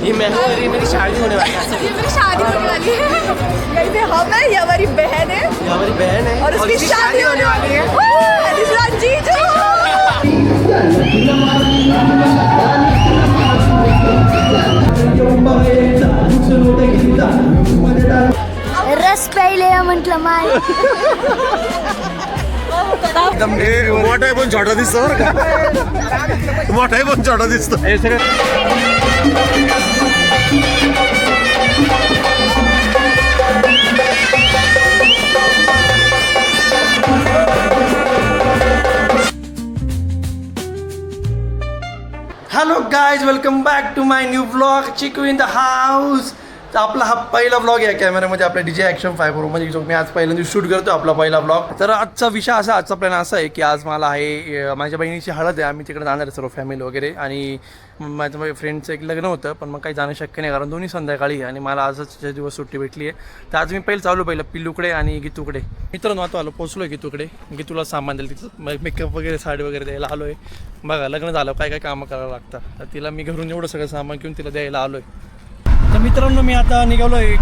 ये मेरी शादी होने वाली है। ये मेरी शादी होने वाली है। कहीं पे हम है, ये हमारी बहन है ये हमारी बहन है और उसकी शादी होने वाली है। जीजू रस प्यायले म्हटलं माय. मोठाही पण छोटा दिसतो बरं का. मोठाही पण छोटा दिसतो. Hello guys, welcome back to my new blog Chiku in the house. तर आपला हा पहिला ब्लॉग आहे कॅमेऱ्यामध्ये आपल्या DJ Action 5 Pro म्हणजे जो मी आज पहिल्यांदा शूट करतो आपला पहिला ब्लॉग. तर आजचा विषय आजचा प्लॅन असा आहे की आज मला आहे माझ्या बहिणीची हळद आहे. आम्ही तिकडे जाणार आहे सर्व फॅमिली वगैरे आणि माझ्या फ्रेंडचं एक लग्न होतं पण मग काही जाणं शक्य नाही कारण दोन्ही संध्याकाळी आणि मला आजच दिवस सुट्टी भेटली आहे. तर आज मी पहिलं पिल्लूकडे आणि गीतूकडे. मित्रांनो आता पोचलो आहे गीतूकडे. गीतूला सामान द्यायला तिथं मेकअप वगैरे साडी वगैरे द्यायला आलो आहे. बघा लग्न झालं काय काय कामं करावं लागतं. तर तिला मी घरून एवढं सगळं सामान घेऊन तिला द्यायला आलो आहे. तर मित्रांनो मी आता निघालो आहे